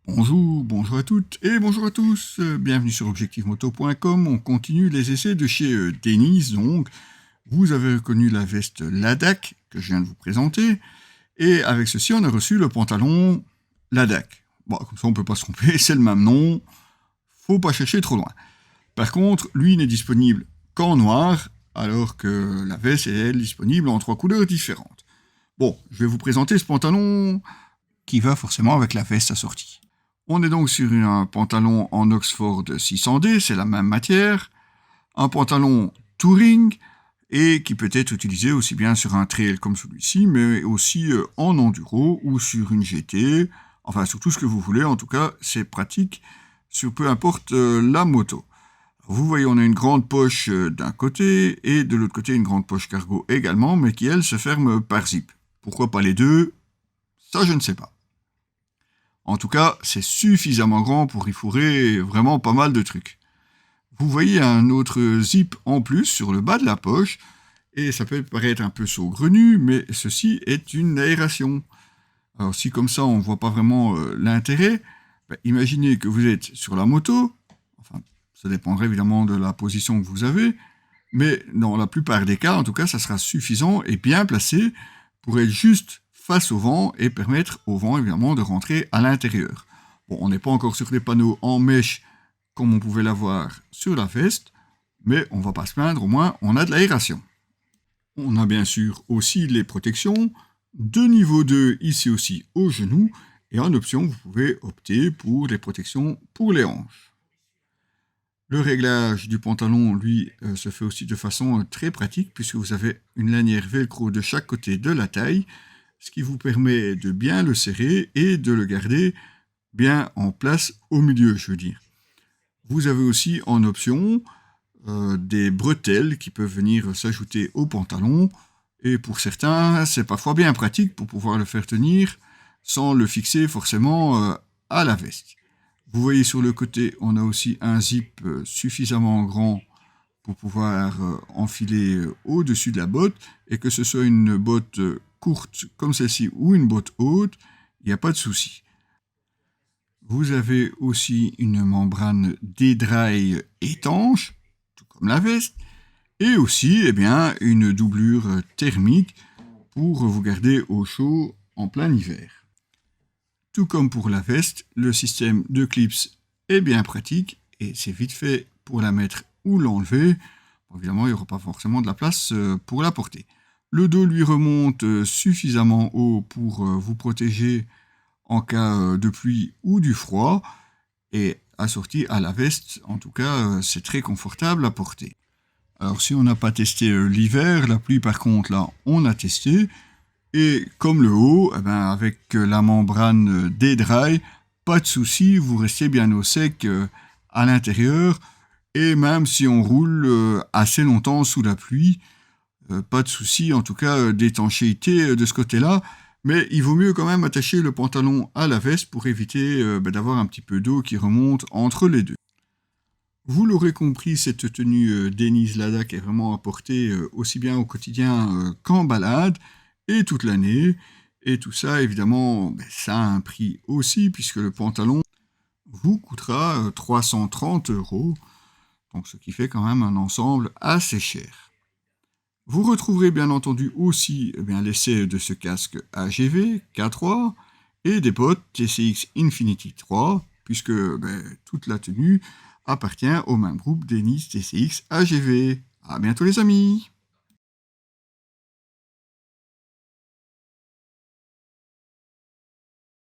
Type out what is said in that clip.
Bonjour à toutes et bonjour à tous. Bienvenue sur objectifmoto.com. On continue les essais de chez Denise. Donc, vous avez reconnu la veste Ladakh que je viens de vous présenter. Et avec ceci, on a reçu le pantalon Ladakh. Bon, comme ça, on peut pas se tromper, c'est le même nom. Faut pas chercher trop loin. Par contre, lui n'est disponible qu'en noir, alors que la veste est, elle, disponible en 3 couleurs différentes. Bon, je vais vous présenter ce pantalon qui va forcément avec la veste assortie. On est donc sur un pantalon en Oxford 600D, c'est la même matière, un pantalon touring, et qui peut être utilisé aussi bien sur un trail comme celui-ci, mais aussi en enduro ou sur une GT, enfin sur tout ce que vous voulez, en tout cas c'est pratique sur peu importe la moto. Vous voyez, on a une grande poche d'un côté, et de l'autre côté une grande poche cargo également, mais qui elle se ferme par zip. Pourquoi pas les deux? Ça je ne sais pas. En tout cas, c'est suffisamment grand pour y fourrer vraiment pas mal de trucs. Vous voyez un autre zip en plus sur le bas de la poche, et ça peut paraître un peu saugrenu, mais ceci est une aération. Alors si comme ça on ne voit pas vraiment l'intérêt, imaginez que vous êtes sur la moto, enfin ça dépendrait évidemment de la position que vous avez, mais dans la plupart des cas, en tout cas, ça sera suffisant et bien placé pour être juste face au vent et permettre au vent, évidemment, de rentrer à l'intérieur. Bon, on n'est pas encore sur des panneaux en mèche comme on pouvait l'avoir sur la veste, mais on va pas se plaindre, au moins on a de l'aération. On a bien sûr aussi les protections, de niveau 2 ici aussi au genou, et en option, vous pouvez opter pour les protections pour les hanches. Le réglage du pantalon, lui, se fait aussi de façon très pratique, puisque vous avez une lanière velcro de chaque côté de la taille, ce qui vous permet de bien le serrer et de le garder bien en place au milieu, je veux dire. Vous avez aussi en option des bretelles qui peuvent venir s'ajouter au pantalon, et pour certains, c'est parfois bien pratique pour pouvoir le faire tenir sans le fixer forcément à la veste. Vous voyez sur le côté, on a aussi un zip suffisamment grand pour pouvoir enfiler au-dessus de la botte, et que ce soit une botte courte comme celle-ci ou une botte haute, il n'y a pas de souci. Vous avez aussi une membrane D-Dry étanche, tout comme la veste, et aussi une doublure thermique pour vous garder au chaud en plein hiver. Tout comme pour la veste, le système de clips est bien pratique et c'est vite fait pour la mettre ou l'enlever. Bon, évidemment, il n'y aura pas forcément de la place pour la porter. Le dos lui remonte suffisamment haut pour vous protéger en cas de pluie ou du froid, et assorti à la veste, en tout cas, c'est très confortable à porter. Alors si on n'a pas testé l'hiver, la pluie par contre, là, on a testé. Et comme le haut, avec la membrane D-Dry, pas de souci, vous restez bien au sec à l'intérieur. Et même si on roule assez longtemps sous la pluie, pas de souci, en tout cas d'étanchéité de ce côté-là. Mais il vaut mieux quand même attacher le pantalon à la veste pour éviter d'avoir un petit peu d'eau qui remonte entre les deux. Vous l'aurez compris, cette tenue Denise Ladakh est vraiment à porter aussi bien au quotidien qu'en balade, et toute l'année. Et tout ça, évidemment, ça a un prix aussi, puisque le pantalon vous coûtera 330 €, donc ce qui fait quand même un ensemble assez cher. Vous retrouverez bien entendu aussi l'essai de ce casque AGV K3 et des bottes TCX Infinity 3, puisque toute la tenue appartient au même groupe Denise TCX AGV. À bientôt les amis!